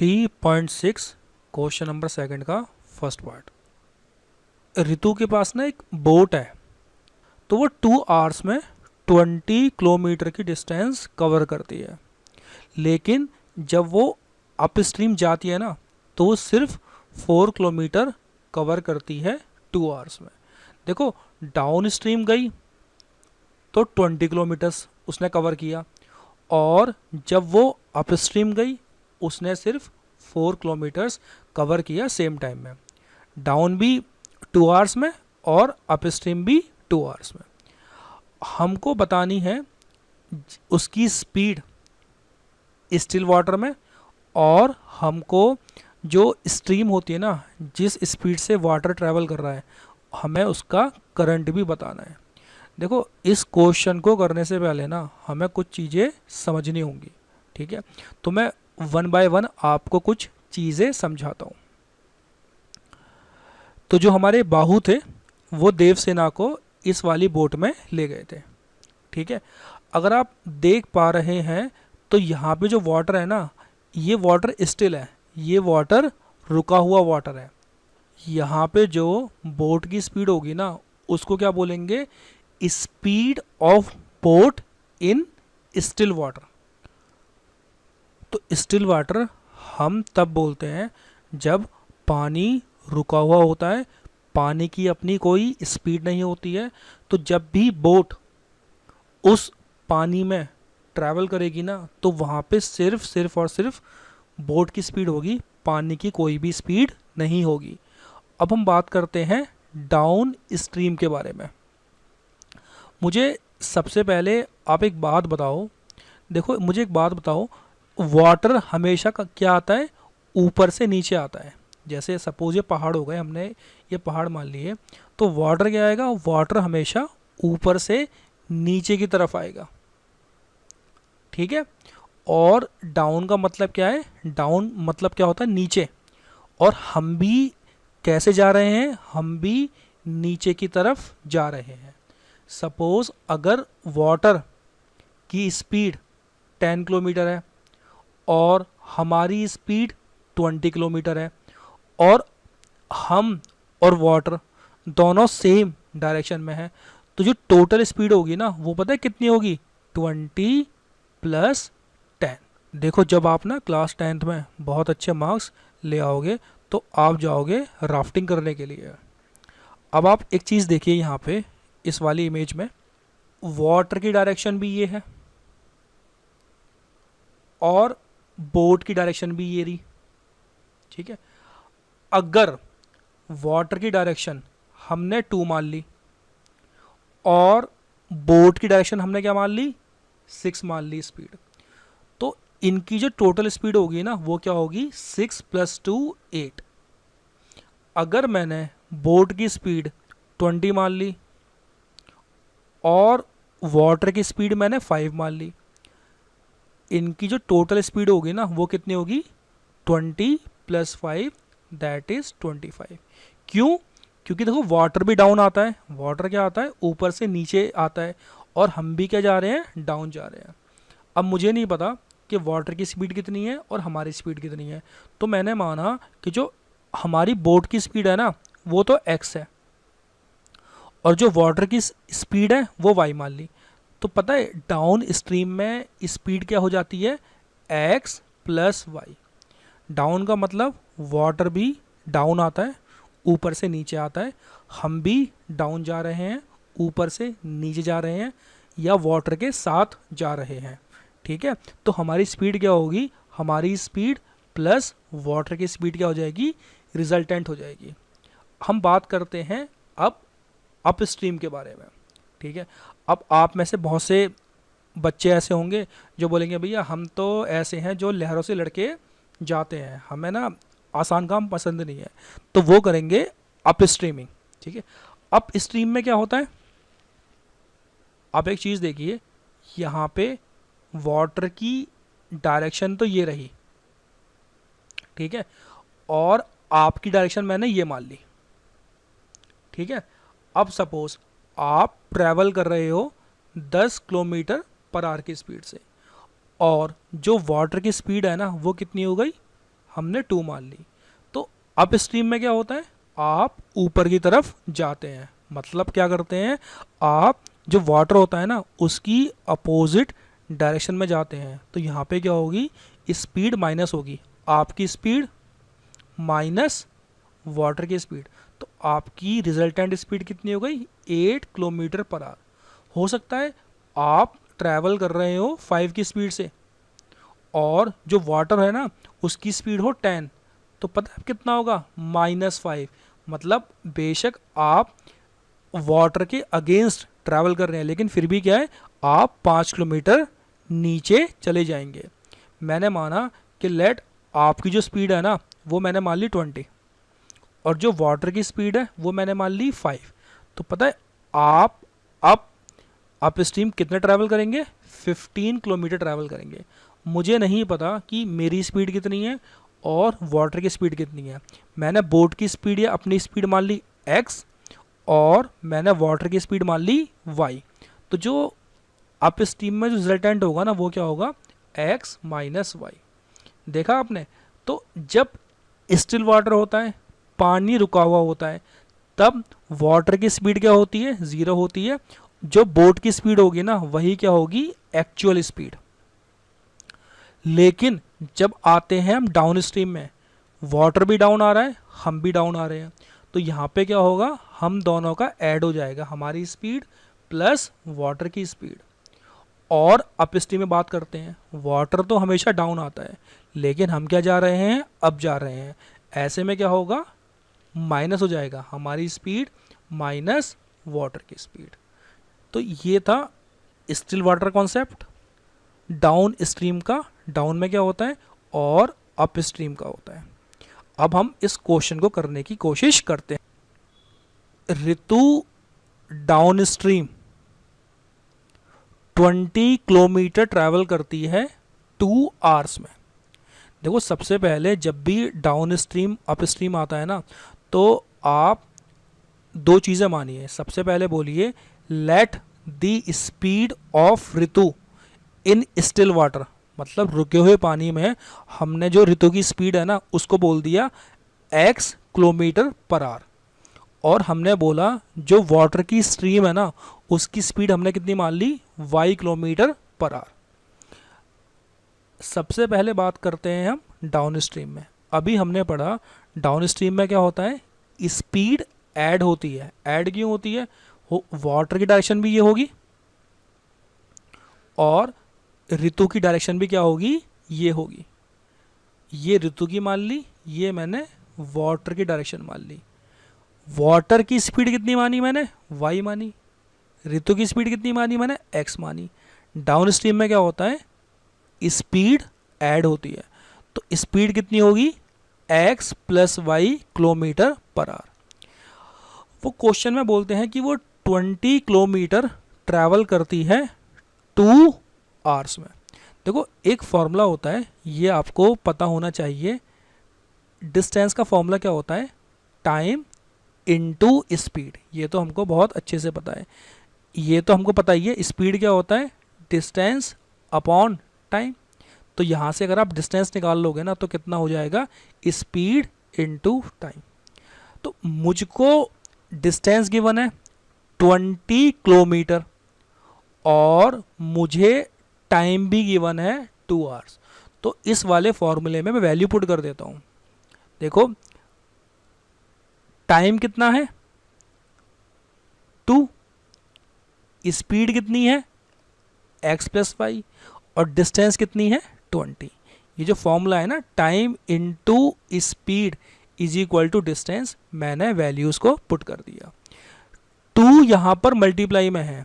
3.6 question number second का first part. Ritu के पास ना एक बोट है, तो वो 2 आवर्स में 20 किलोमीटर की डिस्टेंस कवर करती है। लेकिन जब वो अप स्ट्रीम जाती है ना, तो वो सिर्फ 4 किलोमीटर कवर करती है 2 आवर्स में। देखो, डाउन स्ट्रीम गई तो 20 किलोमीटर्स उसने कवर किया, और जब वो अप स्ट्रीम गई उसने सिर्फ 4 किलोमीटर्स कवर किया सेम टाइम में। डाउन भी 2 आवर्स में और अप स्ट्रीम भी 2 आवर्स में। हमको बतानी है उसकी स्पीड स्टिल वाटर में, और हमको जो स्ट्रीम होती है ना, जिस स्पीड से वाटर ट्रैवल कर रहा है, हमें उसका करंट भी बताना है। देखो, इस क्वेश्चन को करने से पहले ना हमें कुछ चीज़ें समझनी होंगी, ठीक है। तो मैं वन बाय वन आपको कुछ चीज़ें समझाता हूँ। तो जो हमारे बाहु थे वो देवसेना को इस वाली बोट में ले गए थे, ठीक है। अगर आप देख पा रहे हैं तो यहाँ पे जो वाटर है ना, ये वाटर स्टिल है, ये वाटर रुका हुआ वाटर है। यहाँ पे जो बोट की स्पीड होगी ना, उसको क्या बोलेंगे? Speed of boat in still water. तो स्टिल वाटर हम तब बोलते हैं जब पानी रुका हुआ होता है, पानी की अपनी कोई स्पीड नहीं होती है। तो जब भी बोट उस पानी में ट्रैवल करेगी ना, तो वहाँ पे सिर्फ सिर्फ और सिर्फ बोट की स्पीड होगी, पानी की कोई भी स्पीड नहीं होगी। अब हम बात करते हैं डाउन स्ट्रीम के बारे में। मुझे सबसे पहले आप एक बात बताओ, देखो मुझे एक बात बताओ, वाटर हमेशा क्या आता है? ऊपर से नीचे आता है। जैसे सपोज ये पहाड़ हो गए, हमने ये पहाड़ मान लिए, तो वाटर क्या आएगा? वाटर हमेशा ऊपर से नीचे की तरफ आएगा, ठीक है। और डाउन का मतलब क्या है? डाउन मतलब क्या होता है? नीचे। और हम भी कैसे जा रहे हैं? हम भी नीचे की तरफ जा रहे हैं। सपोज अगर वाटर की स्पीड 10 किलोमीटर है और हमारी स्पीड 20 किलोमीटर है, और हम और वाटर दोनों सेम डायरेक्शन में है, तो जो टोटल स्पीड होगी ना, वो पता है कितनी होगी? 20 + 10। देखो, जब आप ना क्लास 10th में बहुत अच्छे मार्क्स ले आओगे तो आप जाओगे राफ्टिंग करने के लिए। अब आप एक चीज़ देखिए, यहाँ पे इस वाली इमेज में वाटर की डायरेक्शन भी ये है और बोट की डायरेक्शन भी ये रही, ठीक है। अगर वाटर की डायरेक्शन हमने 2 मान ली और बोट की डायरेक्शन हमने क्या मान ली? 6 मान ली स्पीड, तो इनकी जो टोटल स्पीड होगी ना, वो क्या होगी? 6 + 2 8। अगर मैंने बोट की स्पीड 20 मान ली और वाटर की स्पीड मैंने 5 मान ली, इनकी जो टोटल स्पीड होगी ना, वो कितनी होगी? 20 + 5 दैट इज 25। क्यों? क्योंकि देखो, वाटर भी डाउन आता है, वाटर क्या आता है? ऊपर से नीचे आता है, और हम भी क्या जा रहे हैं? डाउन जा रहे हैं। अब मुझे नहीं पता कि वाटर की स्पीड कितनी है और हमारी स्पीड कितनी है, तो मैंने माना कि जो हमारी बोट की स्पीड है ना, वो तो x है, और जो वाटर की स्पीड है वो y मान ली। तो पता है डाउन स्ट्रीम में स्पीड क्या हो जाती है? x + y। डाउन का मतलब वाटर भी डाउन आता है, ऊपर से नीचे आता है, हम भी डाउन जा रहे हैं, ऊपर से नीचे जा रहे हैं, या वाटर के साथ जा रहे हैं, ठीक है। तो हमारी स्पीड क्या होगी? हमारी स्पीड प्लस वाटर की स्पीड क्या हो जाएगी? रिजल्टेंट हो जाएगी। हम बात करते हैं अब अप स्ट्रीम के बारे में, ठीक है। अब आप में से बहुत से बच्चे ऐसे होंगे जो बोलेंगे भैया हम तो ऐसे हैं जो लहरों से लड़के जाते हैं, हमें ना आसान काम पसंद नहीं है, तो वो करेंगे अप स्ट्रीमिंग, ठीक है। अप स्ट्रीम में क्या होता है? आप एक चीज़ देखिए, यहाँ पे वाटर की डायरेक्शन तो ये रही, ठीक है, और आपकी डायरेक्शन मैंने ये मान ली, ठीक है। अब सपोज आप ट्रैवल कर रहे हो 10 किलोमीटर पर आवर की स्पीड से, और जो वाटर की स्पीड है ना, वो कितनी हो गई? हमने 2 मान ली। तो अप स्ट्रीम में क्या होता है, आप ऊपर की तरफ जाते हैं, मतलब क्या करते हैं, आप जो वाटर होता है ना उसकी अपोजिट डायरेक्शन में जाते हैं। तो यहाँ पे क्या होगी, स्पीड माइनस होगी, आपकी स्पीड माइनस वाटर की स्पीड। तो आपकी रिजल्टेंट स्पीड कितनी हो गई, 8 किलोमीटर पर आवर। हो सकता है आप ट्रैवल कर रहे हो 5 की स्पीड से और जो वाटर है ना उसकी स्पीड हो 10, तो पता है कितना होगा, -5। मतलब बेशक आप वाटर के अगेंस्ट ट्रैवल कर रहे हैं लेकिन फिर भी क्या है, आप 5 किलोमीटर नीचे चले जाएंगे। मैंने माना कि लेट आपकी जो स्पीड है ना वो मैंने मान ली 20 और जो वाटर की स्पीड है वो मैंने मान ली 5। तो पता है आप अप स्ट्रीम कितने ट्रैवल करेंगे, 15 किलोमीटर ट्रैवल करेंगे। मुझे नहीं पता कि मेरी स्पीड कितनी है और वाटर की स्पीड कितनी है। मैंने बोट की स्पीड या अपनी स्पीड मान ली x और मैंने वाटर की स्पीड मान ली y। तो जो अप स्ट्रीम में जो रिजल्टेंट होगा ना वो क्या होगा, x माइनस वाई। देखा आपने। तो जब स्टिल वाटर होता है, पानी रुका हुआ होता है, तब वाटर की स्पीड क्या होती है, 0 होती है। जो बोट की स्पीड होगी ना वही क्या होगी, एक्चुअल स्पीड। लेकिन जब आते हैं हम डाउन स्ट्रीम में, वाटर भी डाउन आ रहा है, हम भी डाउन आ रहे हैं, तो यहाँ पे क्या होगा, हम दोनों का ऐड हो जाएगा, हमारी स्पीड प्लस वाटर की स्पीड। और अप स्ट्रीम में बात करते हैं, वाटर तो हमेशा डाउन आता है लेकिन हम क्या जा रहे हैं, अप जा रहे हैं। ऐसे में क्या होगा, माइनस हो जाएगा, हमारी स्पीड माइनस वाटर की स्पीड। तो ये था still water concept down stream का। डाउन में क्या होता है और अप स्ट्रीम का होता है। अब हम इस क्वेश्चन को करने की कोशिश करते हैं। ऋतु डाउन स्ट्रीम 20 किलोमीटर ट्रैवल करती है 2 आवर्स में। देखो सबसे पहले जब भी डाउन स्ट्रीम अप स्ट्रीम आता है ना, तो आप दो चीज़ें मानिए। सबसे पहले बोलिए let the speed of Ritu in still water, मतलब रुके हुए पानी में हमने जो ऋतु की स्पीड है ना उसको बोल दिया x किलोमीटर पर आवर। और हमने बोला जो वाटर की स्ट्रीम है ना उसकी स्पीड हमने कितनी मान ली, y किलोमीटर पर आवर। सबसे पहले बात करते हैं हम डाउन स्ट्रीम में। अभी हमने पढ़ा डाउन स्ट्रीम में क्या होता है, स्पीड ऐड होती है। ऐड क्यों होती है, वाटर की डायरेक्शन भी ये होगी और ऋतु की डायरेक्शन भी क्या होगी, ये होगी। ये ऋतु की मान ली, ये मैंने वाटर की डायरेक्शन मान ली। वाटर की स्पीड कितनी मानी मैंने, y मानी। ऋतु की स्पीड कितनी मानी मैंने, x मानी। डाउन स्ट्रीम में क्या होता है, स्पीड ऐड होती है। तो स्पीड कितनी होगी, x plus y kilometre per hour. वो क्वेश्चन में बोलते हैं कि वो 20 किलोमीटर ट्रैवल करती है 2 आवर्स में। देखो एक फॉर्मूला होता है, ये आपको पता होना चाहिए। डिस्टेंस का फॉर्मूला क्या होता है, टाइम इनटू स्पीड। ये तो हमको बहुत अच्छे से पता है, ये तो हमको पता ही है। स्पीड क्या होता है, डिस्टेंस अपॉन टाइम। तो यहाँ से अगर आप डिस्टेंस निकाल लोगे ना तो कितना हो जाएगा, स्पीड इनटू टाइम। तो मुझको डिस्टेंस गिवन है 20 किलोमीटर और मुझे टाइम भी गिवन है 2 आवर्स। तो इस वाले फॉर्मूले में मैं वैल्यू पुट कर देता हूँ। देखो टाइम कितना है 2, स्पीड कितनी है x प्लस वाई और डिस्टेंस कितनी है 20। ये जो फॉर्मूला है ना, time into speed is equal to distance, मैंने वैल्यूज को पुट कर दिया। 2 यहाँ पर मल्टीप्लाई में है,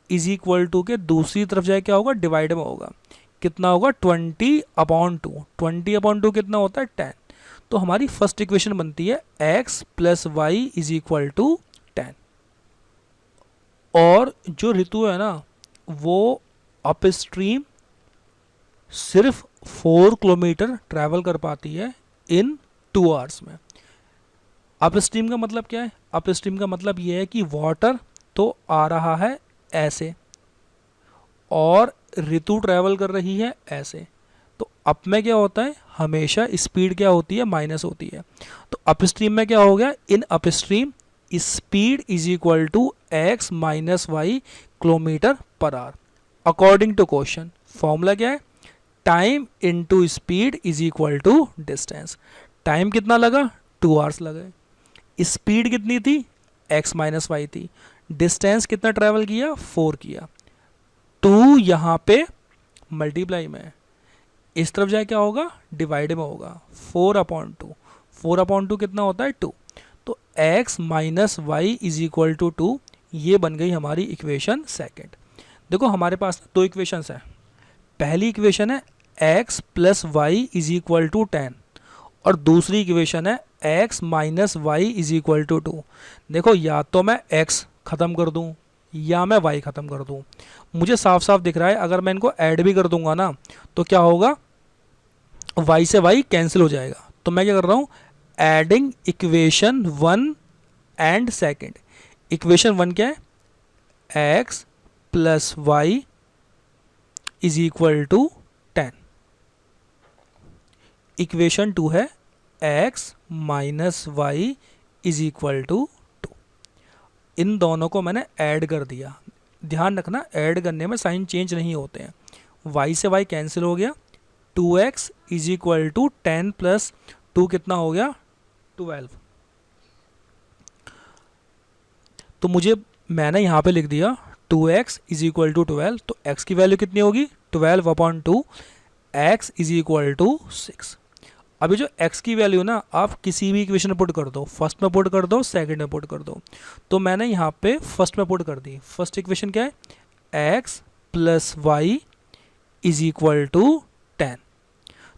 इज इक्वल टू के दूसरी तरफ जाए क्या होगा, डिवाइड में होगा। कितना होगा 20/2। 20/2 कितना होता है 10। तो हमारी फर्स्ट इक्वेशन बनती है x plus y is equal to 10। और जो ऋतु है ना वो अप स्ट्रीम सिर्फ 4 किलोमीटर ट्रैवल कर पाती है इन 2 आवर्स में। अप स्ट्रीम का मतलब क्या है, अप स्ट्रीम का मतलब ये है कि वाटर तो आ रहा है ऐसे और ऋतु ट्रैवल कर रही है ऐसे। तो अप में क्या होता है, हमेशा स्पीड क्या होती है, माइनस होती है। तो अपस्ट्रीम में क्या हो गया, in upstream speed is equal to x minus y kilometre per hour according to question. Formula क्या है, time into speed is equal to distance. Time कितना लगा, 2 आवर्स लगे। स्पीड कितनी थी, x माइनस वाई थी। डिस्टेंस कितना ट्रैवल किया, 4 किया। 2 यहाँ पे मल्टीप्लाई में है, इस तरफ जाए क्या होगा, डिवाइड में होगा। 4/2, 4/2 कितना होता है, 2। तो x minus y is equal to 2, ये बन गई हमारी इक्वेशन सेकेंड। देखो हमारे पास 2 इक्वेशंस हैं। पहली इक्वेशन है x plus y is equal to 10 और दूसरी इक्वेशन है x minus y is equal to 2। देखो या तो मैं x ख़त्म कर दूं या मैं y ख़त्म कर दूं। मुझे साफ साफ दिख रहा है अगर मैं इनको ऐड भी कर दूंगा ना तो क्या होगा, y से y कैंसिल हो जाएगा। तो मैं क्या कर रहा हूँ, adding equation 1 and second. Equation 1 क्या है, x plus y is equal to 10। Equation 2 है x minus y is equal to 2। इन दोनों को मैंने ऐड कर दिया। ध्यान रखना ऐड करने में साइन चेंज नहीं होते हैं। y से y कैंसिल हो गया, 2x is equal to 10 plus 2 कितना हो गया, 12। तो मैंने यहाँ पे लिख दिया 2x इज इक्वल टू 12। तो x की वैल्यू कितनी होगी, 12/2, x इज इक्वल टू 6। अभी जो x की वैल्यू ना आप किसी भी इक्वेशन में पुट कर दो, फर्स्ट में पुट कर दो, सेकंड में पुट कर दो। तो मैंने यहाँ पे फर्स्ट में पुट कर दी। फर्स्ट इक्वेशन क्या है, x plus y is equal to 10।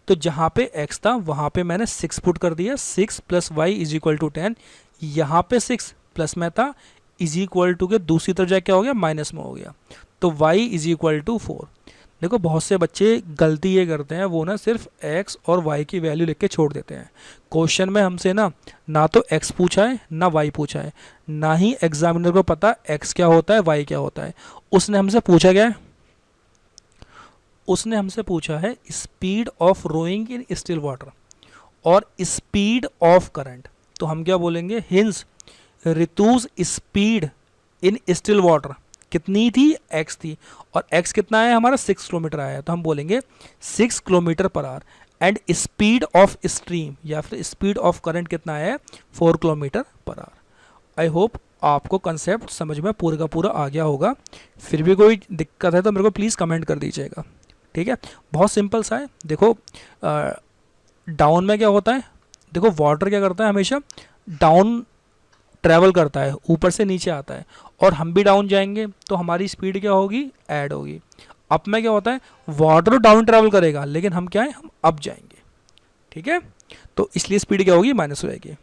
तो जहाँ पे x था वहाँ पे मैंने 6 पुट कर दिया, 6 plus y is equal to 10। यहाँ पे 6 प्लस में था, इज इक्वल टू के दूसरी तरफ जाके क्या हो गया, माइनस में हो गया। तो y इज इक्वल टू 4। देखो बहुत से बच्चे गलती ये करते हैं, वो ना सिर्फ x और y की वैल्यू लिख के छोड़ देते हैं। क्वेश्चन में हमसे ना तो x पूछा है ना y पूछा है, ना ही एग्जामिनर को पता x क्या होता है y क्या होता है। उसने हमसे पूछा क्या है, उसने हमसे पूछा है speed of rowing in still water और स्पीड ऑफ करंट। तो हम क्या बोलेंगे, हिंस ऋतुज स्पीड इन स्टिल वाटर कितनी थी, x थी, और x कितना है हमारा, 6 किलोमीटर आया है। तो हम बोलेंगे 6 kilometre per our. And speed of stream या फिर स्पीड ऑफ करंट कितना है, 4 kilometre per our. I hope आपको कंसेप्ट समझ में पूरा का पूरा आ गया होगा। फिर भी कोई दिक्कत है तो मेरे को प्लीज़ कमेंट कर दीजिएगा, ठीक है। बहुत सिंपल सा है। देखो डाउन में क्या होता है, देखो वाटर क्या करता है, हमेशा डाउन ट्रैवल करता है, ऊपर से नीचे आता है, और हम भी डाउन जाएंगे तो हमारी स्पीड क्या होगी, ऐड होगी। अप में क्या होता है, वाटर डाउन ट्रैवल करेगा लेकिन हम क्या है, हम अप जाएंगे, ठीक है। तो इसलिए स्पीड क्या होगी, माइनस हो जाएगी।